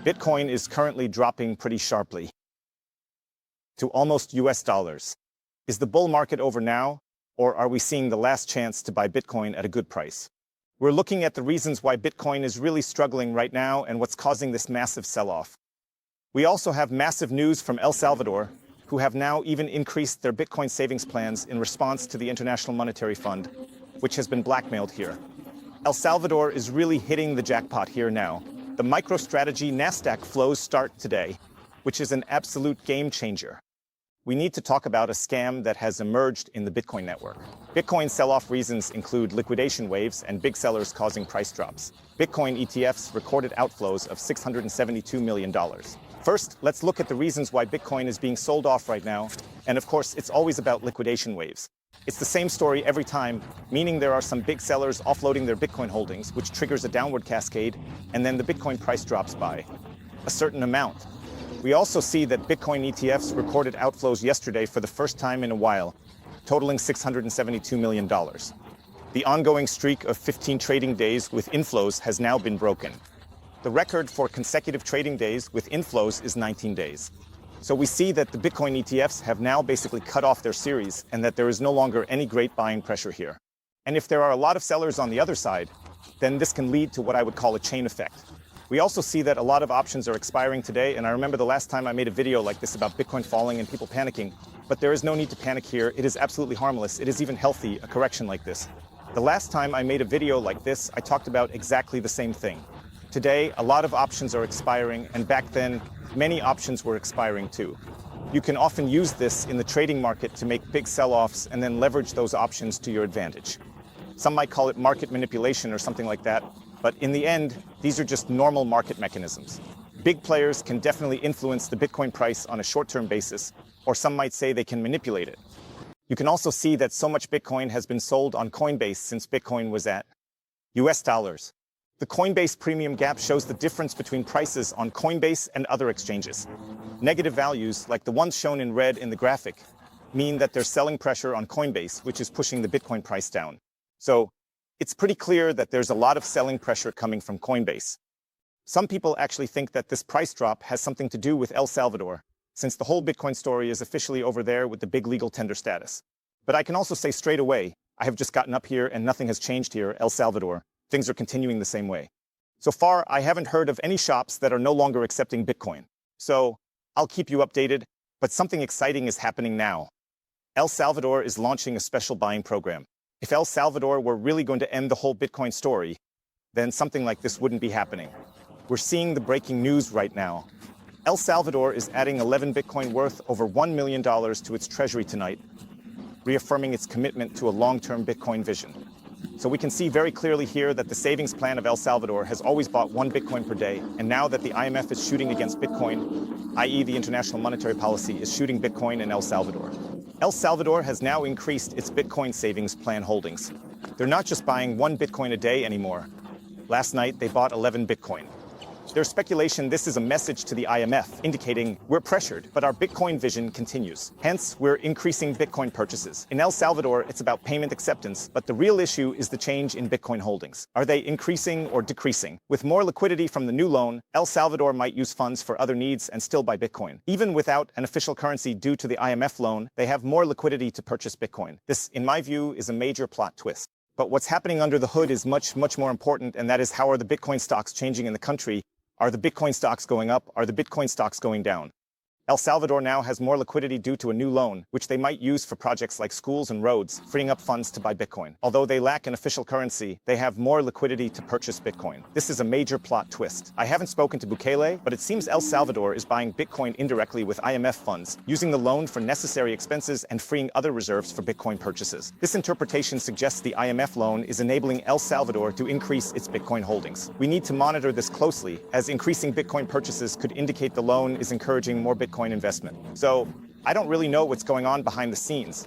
Bitcoin is currently dropping pretty sharply to almost US dollars. Is the bull market over now, or are we seeing the last chance to buy Bitcoin at a good price? We're looking at the reasons why Bitcoin is really struggling right now and what's causing this massive sell-off. We also have massive news from El Salvador, who have now even increased their Bitcoin savings plans in response to the International Monetary Fund, which has been blackmailed here. El Salvador is really hitting the jackpot here now. The MicroStrategy Nasdaq flows start today, which is an absolute game changer. We need to talk about a scam that has emerged in the Bitcoin network. Bitcoin sell-off reasons include liquidation waves and big sellers causing price drops. Bitcoin ETFs recorded outflows of $672 million. First, let's look at the reasons why Bitcoin is being sold off right now. And of course, it's always about liquidation waves. It's the same story every time, meaning there are some big sellers offloading their Bitcoin holdings, which triggers a downward cascade, and then the Bitcoin price drops by a certain amount. We also see that Bitcoin ETFs recorded outflows yesterday for the first time in a while, totaling $672 million. The ongoing streak of 15 trading days with inflows has now been broken. The record for consecutive trading days with inflows is 19 days. So we see that the Bitcoin ETFs have now basically cut off their series and that there is no longer any great buying pressure here. And if there are a lot of sellers on the other side, then this can lead to what I would call a chain effect. We also see that a lot of options are expiring today, and I remember the last time I made a video like this about Bitcoin falling and people panicking, but there is no need to panic here. It is absolutely harmless. It is even healthy, a correction like this. The last time I made a video like this, I talked about exactly the same thing. Today, a lot of options are expiring, and back then, many options were expiring too. You can often use this in the trading market to make big sell-offs and then leverage those options to your advantage. Some might call it market manipulation or something like that, but in the end, these are just normal market mechanisms. Big players can definitely influence the Bitcoin price on a short-term basis, or some might say they can manipulate it. You can also see that so much Bitcoin has been sold on Coinbase since Bitcoin was at US dollars. The Coinbase premium gap shows the difference between prices on Coinbase and other exchanges. Negative values, like the ones shown in red in the graphic, mean that there's selling pressure on Coinbase, which is pushing the Bitcoin price down. So it's pretty clear that there's a lot of selling pressure coming from Coinbase. Some people actually think that this price drop has something to do with El Salvador, since the whole Bitcoin story is officially over there with the big legal tender status. But I can also say straight away, I have just gotten up here and nothing has changed here, El Salvador. Things are continuing the same way. So far, I haven't heard of any shops that are no longer accepting Bitcoin. So I'll keep you updated, but something exciting is happening now. El Salvador is launching a special buying program. If El Salvador were really going to end the whole Bitcoin story, then something like this wouldn't be happening. We're seeing the breaking news right now. El Salvador is adding 11 Bitcoin worth over $1 million to its treasury tonight, reaffirming its commitment to a long-term Bitcoin vision. So we can see very clearly here that the savings plan of El Salvador has always bought 1 Bitcoin per day, and now that the IMF is shooting against Bitcoin, i.e. the International Monetary Policy is shooting Bitcoin in El Salvador. El Salvador has now increased its Bitcoin savings plan holdings. They're not just buying 1 Bitcoin a day anymore. Last night, they bought 11 Bitcoin. There's speculation this is a message to the IMF, indicating we're pressured, but our Bitcoin vision continues. Hence, we're increasing Bitcoin purchases. In El Salvador, it's about payment acceptance, but the real issue is the change in Bitcoin holdings. Are they increasing or decreasing? With more liquidity from the new loan, El Salvador might use funds for other needs and still buy Bitcoin. Even without an official currency due to the IMF loan, they have more liquidity to purchase Bitcoin. This, in my view, is a major plot twist. But what's happening under the hood is much more important, and that is how are the Bitcoin stocks changing in the country? Are the Bitcoin stocks going up? Are the Bitcoin stocks going down? El Salvador now has more liquidity due to a new loan, which they might use for projects like schools and roads, freeing up funds to buy Bitcoin. Although they lack an official currency, they have more liquidity to purchase Bitcoin. This is a major plot twist. I haven't spoken to Bukele, but it seems El Salvador is buying Bitcoin indirectly with IMF funds, using the loan for necessary expenses and freeing other reserves for Bitcoin purchases. This interpretation suggests the IMF loan is enabling El Salvador to increase its Bitcoin holdings. We need to monitor this closely, as increasing Bitcoin purchases could indicate the loan is encouraging more Bitcoin investment. So I don't really know what's going on behind the scenes.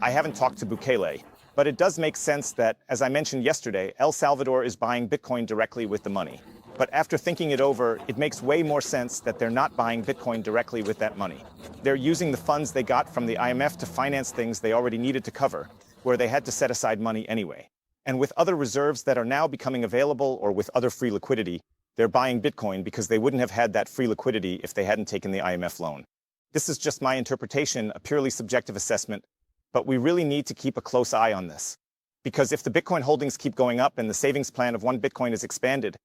I haven't talked to Bukele, but it does make sense that, as I mentioned yesterday, El Salvador is buying Bitcoin directly with the money. But after thinking it over, it makes way more sense that they're not buying Bitcoin directly with that money. They're using the funds they got from the IMF to finance things they already needed to cover, where they had to set aside money anyway. And with other reserves that are now becoming available or with other free liquidity, They're buying Bitcoin because they wouldn't have had that free liquidity if they hadn't taken the IMF loan. This is just my interpretation, a purely subjective assessment, but we really need to keep a close eye on this. Because if the Bitcoin holdings keep going up and the savings plan of 1 Bitcoin is expanded,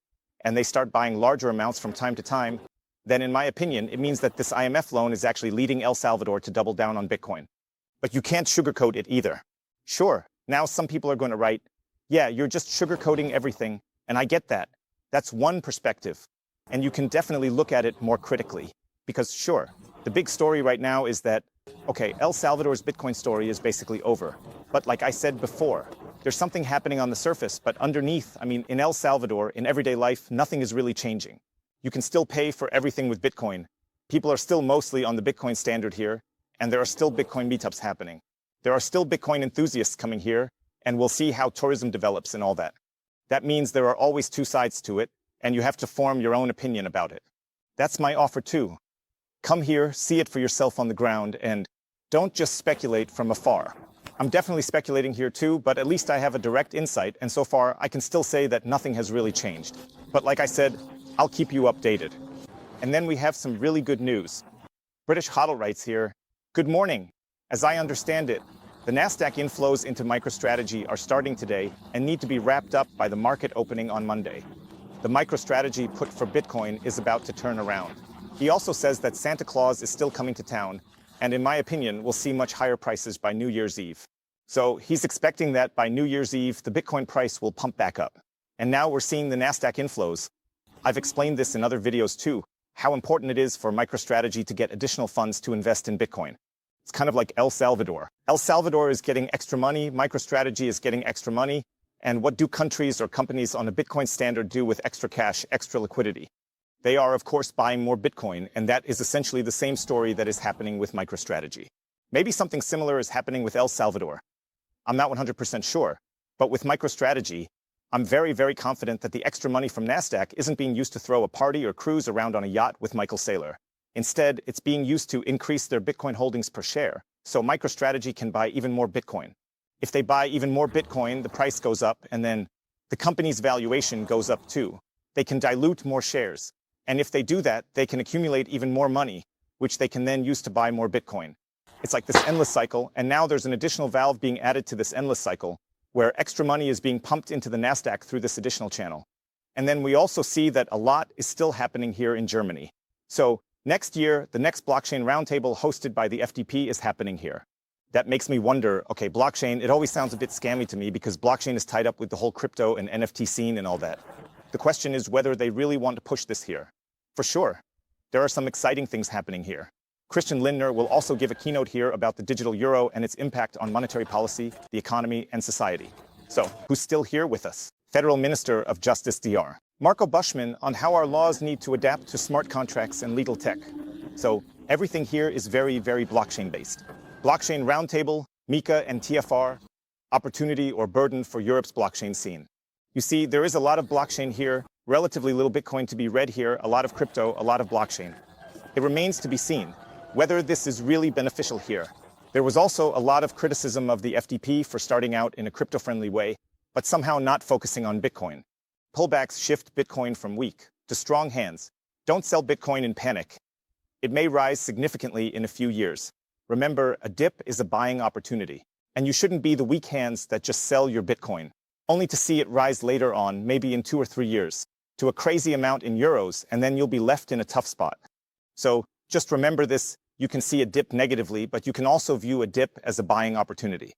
and they start buying larger amounts from time to time, then in my opinion, it means that this IMF loan is actually leading El Salvador to double down on Bitcoin. But you can't sugarcoat it either. Sure, now some people are going to write, yeah, you're just sugarcoating everything, and I get that. That's one perspective, and you can definitely look at it more critically. Because sure, the big story right now is that, okay, El Salvador's Bitcoin story is basically over. But like I said before, there's something happening on the surface, but underneath, in El Salvador, in everyday life, nothing is really changing. You can still pay for everything with Bitcoin. People are still mostly on the Bitcoin standard here, and there are still Bitcoin meetups happening. There are still Bitcoin enthusiasts coming here, and we'll see how tourism develops and all that. That means there are always two sides to it, and you have to form your own opinion about it. That's my offer too. Come here, see it for yourself on the ground, and don't just speculate from afar. I'm definitely speculating here too, but at least I have a direct insight, and so far I can still say that nothing has really changed. But like I said, I'll keep you updated. And then we have some really good news. British Hodl writes here, "Good morning. As I understand it, the Nasdaq inflows into MicroStrategy are starting today and need to be wrapped up by the market opening on Monday. The MicroStrategy put for Bitcoin is about to turn around." He also says that Santa Claus is still coming to town, and in my opinion, we'll see much higher prices by New Year's Eve. So he's expecting that by New Year's Eve, the Bitcoin price will pump back up. And now we're seeing the Nasdaq inflows. I've explained this in other videos too, how important it is for MicroStrategy to get additional funds to invest in Bitcoin. It's kind of like El Salvador. El Salvador is getting extra money, MicroStrategy is getting extra money, and what do countries or companies on a Bitcoin standard do with extra cash, extra liquidity? They are, of course, buying more Bitcoin, and that is essentially the same story that is happening with MicroStrategy. Maybe something similar is happening with El Salvador. I'm not 100% sure, but with MicroStrategy, I'm very, very confident that the extra money from Nasdaq isn't being used to throw a party or cruise around on a yacht with Michael Saylor. Instead, it's being used to increase their Bitcoin holdings per share, so MicroStrategy can buy even more Bitcoin. If they buy even more Bitcoin, the price goes up, and then the company's valuation goes up too. They can dilute more shares. And if they do that, they can accumulate even more money, which they can then use to buy more Bitcoin. It's like this endless cycle, and now there's an additional valve being added to this endless cycle, where extra money is being pumped into the Nasdaq through this additional channel. And then we also see that a lot is still happening here in Germany. So next year, the next blockchain roundtable hosted by the FDP is happening here. That makes me wonder, okay, blockchain, it always sounds a bit scammy to me because blockchain is tied up with the whole crypto and NFT scene and all that. The question is whether they really want to push this here. For sure, there are some exciting things happening here. Christian Lindner will also give a keynote here about the digital euro and its impact on monetary policy, the economy, and society. So, who's still here with us? Federal Minister of Justice DR. Marco Buschmann on how our laws need to adapt to smart contracts and legal tech. So, everything here is very, very blockchain-based. Blockchain Roundtable, MiCA and TFR, opportunity or burden for Europe's blockchain scene. You see, there is a lot of blockchain here, relatively little Bitcoin to be read here, a lot of crypto, a lot of blockchain. It remains to be seen whether this is really beneficial here. There was also a lot of criticism of the FDP for starting out in a crypto-friendly way, but somehow not focusing on Bitcoin. Pullbacks shift Bitcoin from weak to strong hands. Don't sell Bitcoin in panic. It may rise significantly in a few years. Remember, a dip is a buying opportunity, and you shouldn't be the weak hands that just sell your Bitcoin, only to see it rise later on, maybe in 2 or 3 years, to a crazy amount in euros, and then you'll be left in a tough spot. So just remember this, you can see a dip negatively, but you can also view a dip as a buying opportunity.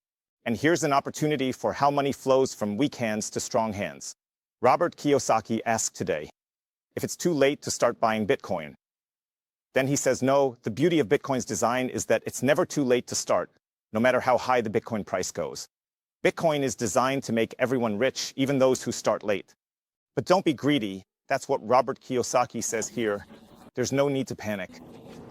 And here's an opportunity for how money flows from weak hands to strong hands. Robert Kiyosaki asked today, if it's too late to start buying Bitcoin. Then he says, no, the beauty of Bitcoin's design is that it's never too late to start, no matter how high the Bitcoin price goes. Bitcoin is designed to make everyone rich, even those who start late. But don't be greedy. That's what Robert Kiyosaki says here. There's no need to panic.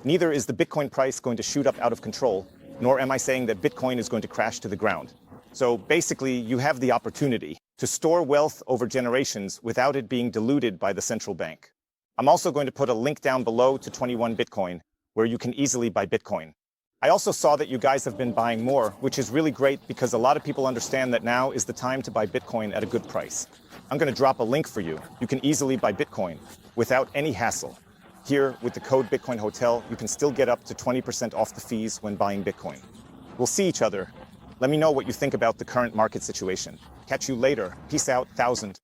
Neither is the Bitcoin price going to shoot up out of control, nor am I saying that Bitcoin is going to crash to the ground. So basically, you have the opportunity to store wealth over generations without it being diluted by the central bank. I'm also going to put a link down below to 21 Bitcoin, where you can easily buy Bitcoin. I also saw that you guys have been buying more, which is really great because a lot of people understand that now is the time to buy Bitcoin at a good price. I'm going to drop a link for you. You can easily buy Bitcoin without any hassle. Here, with the code Bitcoin Hotel, you can still get up to 20% off the fees when buying Bitcoin. We'll see each other. Let me know what you think about the current market situation. Catch you later. Peace out, 1000.